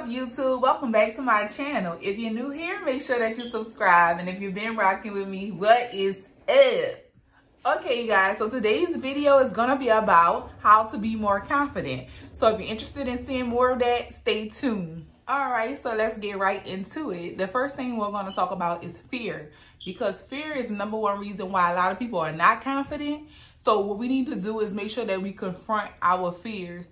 YouTube? Welcome back to my channel. If you're new here, make sure that you subscribe. And if you've been rocking with me, what is up? Okay, you guys, so today's video is going to be about how to be more confident. So if you're interested in seeing more of that, stay tuned. All right, so let's get right into it. The first thing we're going to talk about is fear, because fear is the #1 reason why a lot of people are not confident. So what we need to do is make sure that we confront our fears.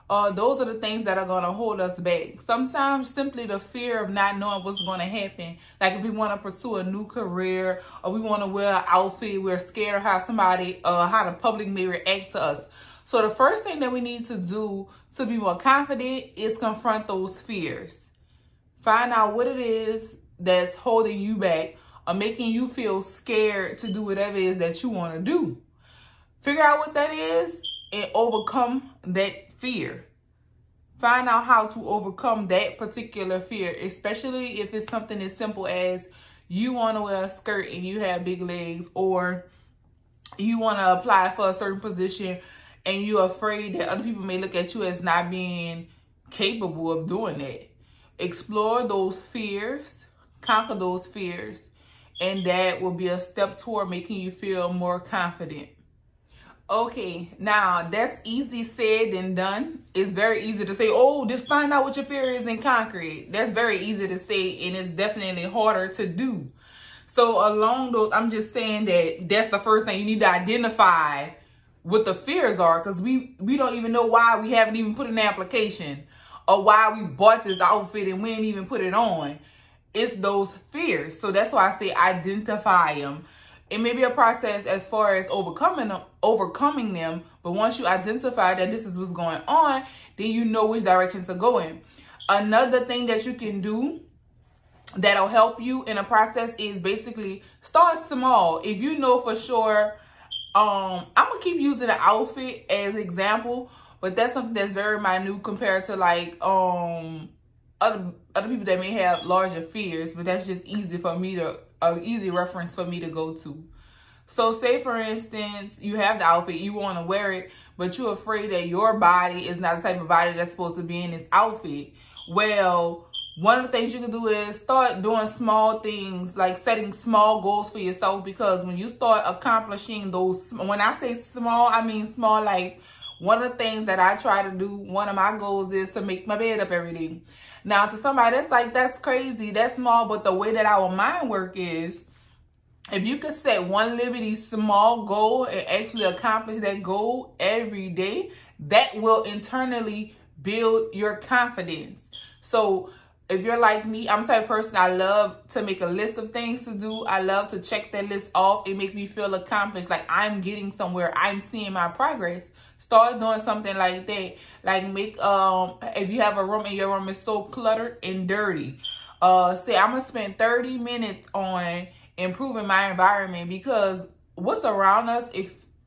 Those are the things that are going to hold us back. Sometimes simply the fear of not knowing what's going to happen. Like if we want to pursue a new career or we want to wear an outfit, we're scared of how how the public may react to us. So the first thing that we need to do to be more confident is confront those fears. Find out what it is that's holding you back or making you feel scared to do whatever it is that you want to do. Figure out what that is and overcome that fear. Find out how to overcome that particular fear, especially if it's something as simple as you want to wear a skirt and you have big legs, or you want to apply for a certain position and you're afraid that other people may look at you as not being capable of doing that. Explore those fears, conquer those fears, and that will be a step toward making you feel more confident. Okay, now that's easy said than done. It's very easy to say, oh, just find out what your fear is and conquer it. That's very easy to say, and it's definitely harder to do. So along those, I'm just saying that that's the first thing. You need to identify what the fears are, because we don't even know why we haven't even put in the application or why we bought this outfit and we didn't even put it on. It's those fears. So that's why I say identify them. It may be a process as far as overcoming them, but once you identify that this is what's going on, then you know which direction to go in. Another thing that you can do that'll help you in a process is basically start small. If you know for sure, I'm gonna keep using the outfit as an example, but that's something that's very minute compared to like other people that may have larger fears, but that's just easy for me to easy reference for me to go to. So say for instance, you have the outfit, you want to wear it, but you're afraid that your body is not the type of body that's supposed to be in this outfit. Well, one of the things you can do is start doing small things, like setting small goals for yourself, because when you start accomplishing those, when I say small, I mean small. Like one of the things that I try to do, one of my goals is to make my bed up every day. Now, to somebody that's like, that's crazy, that's small, but the way that our mind work is, if you could set one liberty small goal and actually accomplish that goal every day, that will internally build your confidence. So if you're like me, I'm the type of person, I love to make a list of things to do. I love to check that list off. It makes me feel accomplished, like I'm getting somewhere, I'm seeing my progress. Start doing something like that. Like make, if you have a room and your room is so cluttered and dirty, say I'm gonna spend 30 minutes on improving my environment, because what's around us,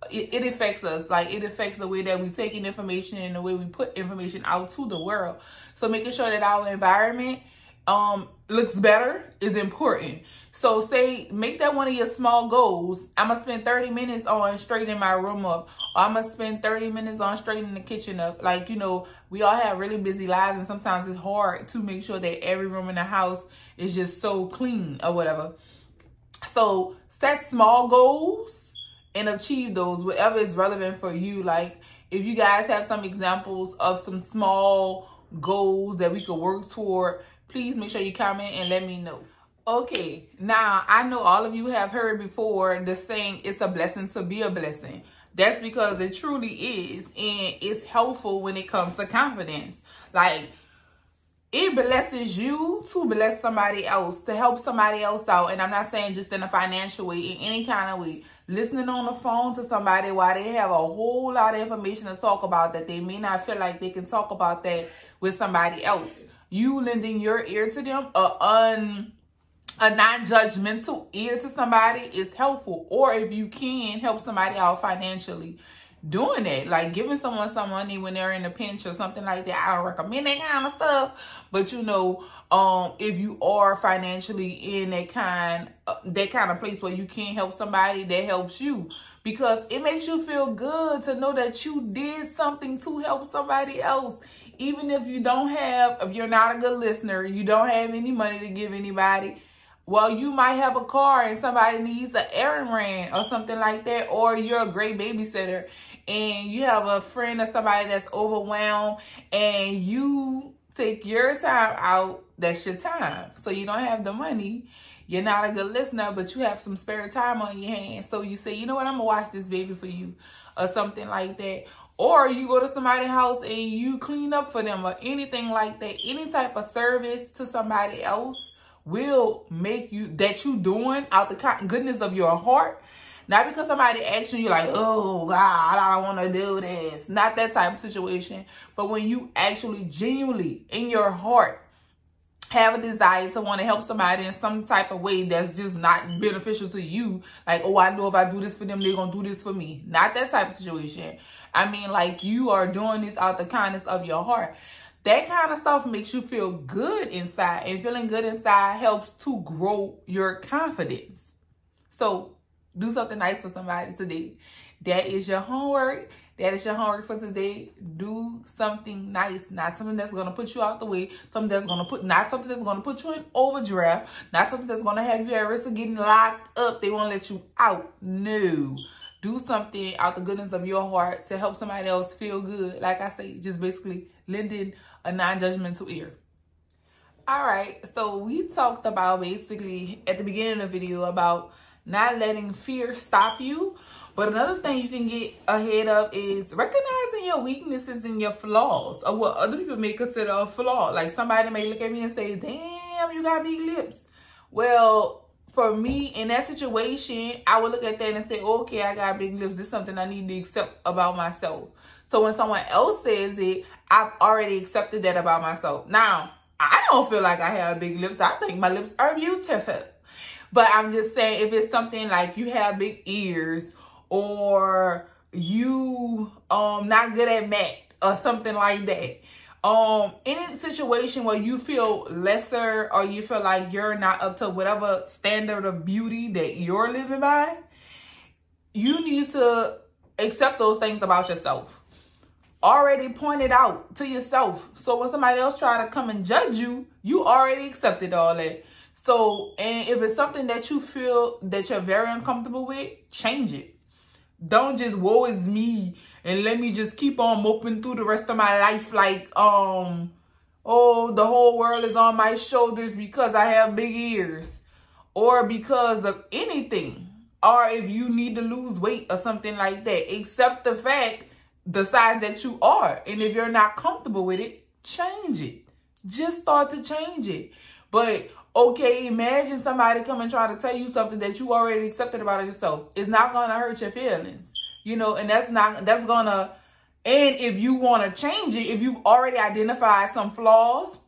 it affects us. Like it affects the way that we take in information and the way we put information out to the world. So making sure that our environment looks better is important. So say, make that one of your small goals. I'm going to spend 30 minutes on straightening my room up. Or I'm going to spend 30 minutes on straightening the kitchen up. Like, you know, we all have really busy lives, and sometimes it's hard to make sure that every room in the house is just so clean or whatever. So set small goals and achieve those, whatever is relevant for you. Like if you guys have some examples of some small goals that we could work toward, please make sure you comment and let me know. Okay, now I know all of you have heard before the saying, it's a blessing to be a blessing. That's because it truly is, and it's helpful when it comes to confidence. Like it blesses you to bless somebody else, to help somebody else out. And I'm not saying just in a financial way, in any kind of way. Listening on the phone to somebody while they have a whole lot of information to talk about that they may not feel like they can talk about that with somebody else. You lending your ear to them, a non-judgmental ear to somebody is helpful. Or if you can help somebody out financially, doing it, like giving someone some money when they're in a pinch or something like that. I don't recommend that kind of stuff, but you know, if you are financially in that kind of place where you can help somebody, that helps you, because it makes you feel good to know that you did something to help somebody else. Even if you don't have, if you're not a good listener, you don't have any money to give anybody, well, you might have a car and somebody needs an errand ran or something like that, or you're a great babysitter and you have a friend or somebody that's overwhelmed and you take your time out, that's your time. So you don't have the money, you're not a good listener, but you have some spare time on your hands. So you say, you know what, I'm gonna watch this baby for you or something like that. Or you go to somebody's house and you clean up for them or anything like that. Any type of service to somebody else will make you, that you doing out the goodness of your heart. Not because somebody asks you, you're like, oh God, I don't want to do this. Not that type of situation. But when you actually genuinely in your heart have a desire to want to help somebody in some type of way that's just not beneficial to you. Like, oh, I know if I do this for them, they're going to do this for me. Not that type of situation. I mean, like, you are doing this out the kindness of your heart. That kind of stuff makes you feel good inside. And feeling good inside helps to grow your confidence. So do something nice for somebody today. That is your homework. That is your homework for today. Do something nice, not something that's going to put you out the way, something that's going to put, not something that's going to put you in overdraft, not something that's going to have you at risk of getting locked up. They won't let you out. No. Do something out the goodness of your heart to help somebody else feel good. Like I say, just basically lending a non-judgmental ear. All right. So we talked about basically at the beginning of the video about not letting fear stop you. But another thing you can get ahead of is recognizing your weaknesses and your flaws, or what other people may consider a flaw. Like somebody may look at me and say, damn, you got big lips. Well, for me, in that situation, I would look at that and say, okay, I got big lips. This is something I need to accept about myself. So when someone else says it, I've already accepted that about myself. Now, I don't feel like I have big lips. I think my lips are beautiful. But I'm just saying, if it's something like you have big ears, or you not good at math or something like that. Any situation where you feel lesser or you feel like you're not up to whatever standard of beauty that you're living by, you need to accept those things about yourself. Already point it out to yourself. So when somebody else try to come and judge you, you already accepted all that. So, and if it's something that you feel that you're very uncomfortable with, change it. Don't just woe is me and let me just keep on moping through the rest of my life like, oh, the whole world is on my shoulders because I have big ears, or because of anything, or if you need to lose weight or something like that. Accept the fact, the size that you are. And if you're not comfortable with it, change it. Just start to change it. But okay, imagine somebody come and try to tell you something that you already accepted about yourself. It's not going to hurt your feelings, you know, and that's going to, and if you want to change it, if you've already identified some flaws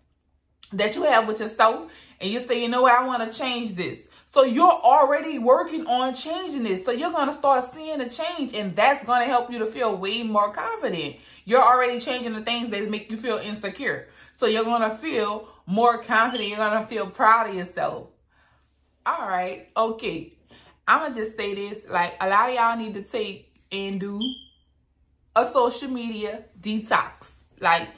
that you have with yourself and you say, you know what, I want to change this. So you're already working on changing this. So you're going to start seeing a change, and that's going to help you to feel way more confident. You're already changing the things that make you feel insecure. So you're going to feel more confident. You're going to feel proud of yourself. All right. Okay. I'm going to just say this. Like, a lot of y'all need to take and do a social media detox. Like,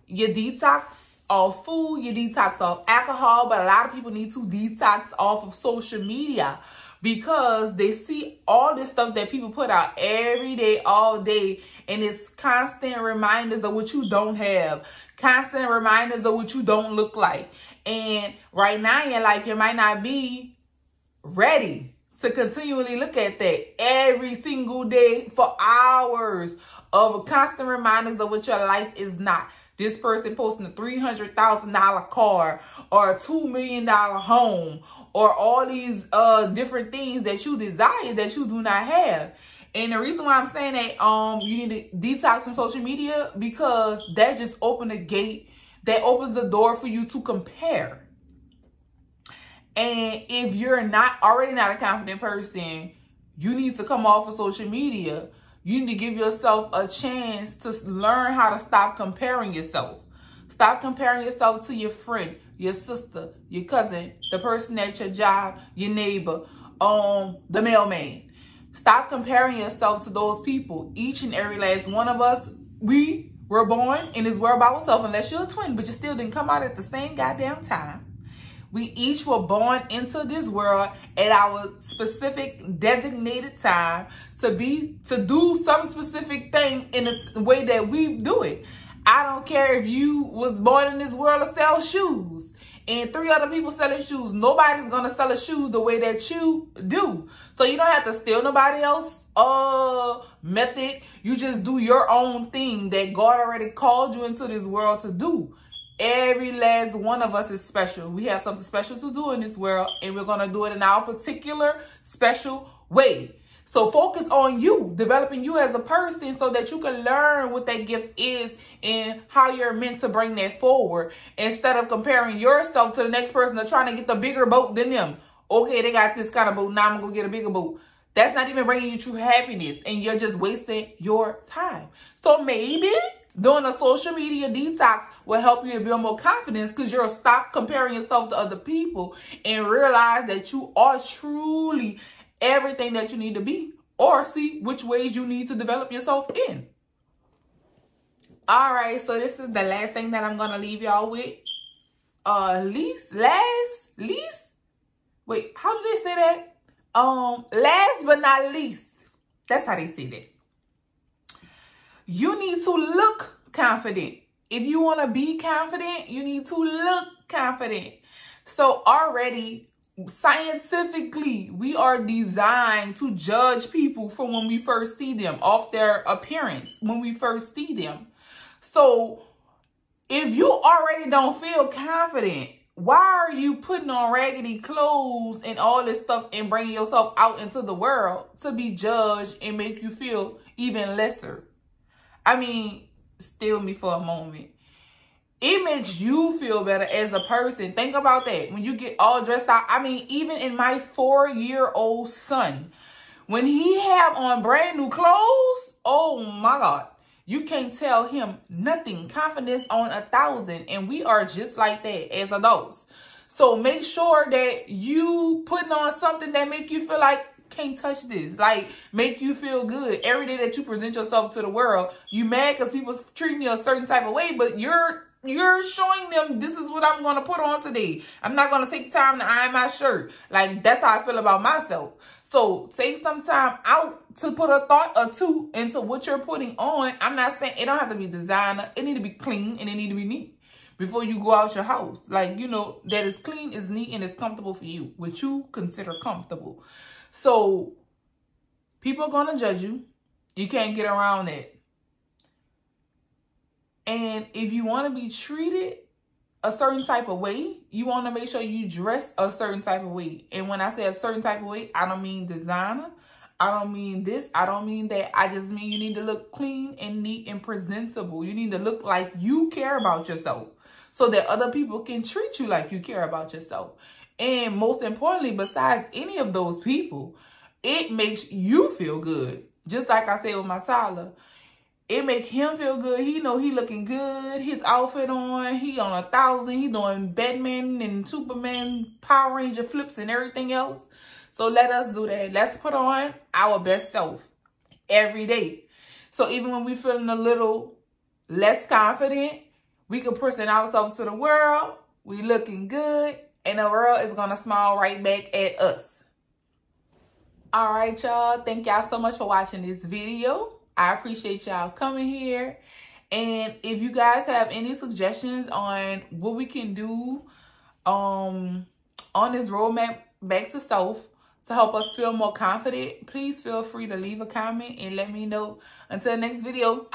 you detox off food, you detox off alcohol, but a lot of people need to detox off of social media because they see all this stuff that people put out every day, all day, and it's constant reminders of what you don't have, constant reminders of what you don't look like. And right now in your life, you might not be ready to continually look at that every single day for hours of constant reminders of what your life is not. This person posting a $300,000 car or a $2 million home or all these different things that you desire that you do not have. And the reason why I'm saying that you need to detox from social media, because that just opens a gate, that opens the door for you to compare. And if you're already not a confident person, you need to come off of social media. You need to give yourself a chance to learn how to stop comparing yourself. Stop comparing yourself to your friend, your sister, your cousin, the person at your job, your neighbor, the mailman. Stop comparing yourself to those people. Each and every last one of us, we were born in this world by ourselves, unless you're a twin, but you still didn't come out at the same goddamn time. We each were born into this world at our specific designated time to do some specific thing in the way that we do it. I don't care if you was born in this world to sell shoes and 3 other people selling shoes. Nobody's going to sell a shoes the way that you do. So you don't have to steal nobody else's method. You just do your own thing that God already called you into this world to do. Every last one of us is special. We have something special to do in this world, and we're going to do it in our particular special way. So focus on you, developing you as a person so that you can learn what that gift is and how you're meant to bring that forward, instead of comparing yourself to the next person or trying to get the bigger boat than them. Okay, they got this kind of boat, now I'm going to get a bigger boat. That's not even bringing you true happiness, and you're just wasting your time. So maybe doing a social media detox will help you to build more confidence, because you'll stop comparing yourself to other people and realize that you are truly everything that you need to be, or see which ways you need to develop yourself in. All right, so this is the last thing that I'm going to leave y'all with. Least? Wait, how do they say that? Last but not least. That's how they say that. You need to look confident. If you want to be confident, you need to look confident. So already, scientifically, we are designed to judge people from when we first see them, off their appearance, when we first see them. So if you already don't feel confident, why are you putting on raggedy clothes and all this stuff and bringing yourself out into the world to be judged and make you feel even lesser? I mean, still me for a moment. It makes you feel better as a person. Think about that. When you get all dressed out. I mean, even in my 4-year-old son, when he have on brand new clothes, oh my God, you can't tell him nothing. Confidence on 1,000. And we are just like that as adults. So make sure that you putting on something that make you feel like, can't touch this, like make you feel good every day that you present yourself to the world. You mad because people treating you a certain type of way, but you're showing them, this is what I'm going to put on today. I'm not going to take time to iron my shirt. Like, that's how I feel about myself. So take some time out to put a thought or two into what you're putting on. I'm not saying it don't have to be designer. It need to be clean and it need to be neat before you go out your house. Like, you know, that is clean, is neat, and is comfortable for you, what you consider comfortable. So people are going to judge you. You can't get around that. And if you want to be treated a certain type of way, you want to make sure you dress a certain type of way. And when I say a certain type of way, I don't mean designer. I don't mean this. I don't mean that. I just mean you need to look clean and neat and presentable. You need to look like you care about yourself so that other people can treat you like you care about yourself. And most importantly, besides any of those people, it makes you feel good. Just like I said with my Tyler, it make him feel good. He know he looking good. His outfit on. He on 1,000. He doing Batman and Superman, Power Ranger flips and everything else. So let us do that. Let's put on our best self every day. So even when we feeling a little less confident, we can present ourselves to the world. We looking good. And the world is going to smile right back at us. All right, y'all. Thank y'all so much for watching this video. I appreciate y'all coming here. And if you guys have any suggestions on what we can do on this roadmap back to self to help us feel more confident, please feel free to leave a comment and let me know. Until next video.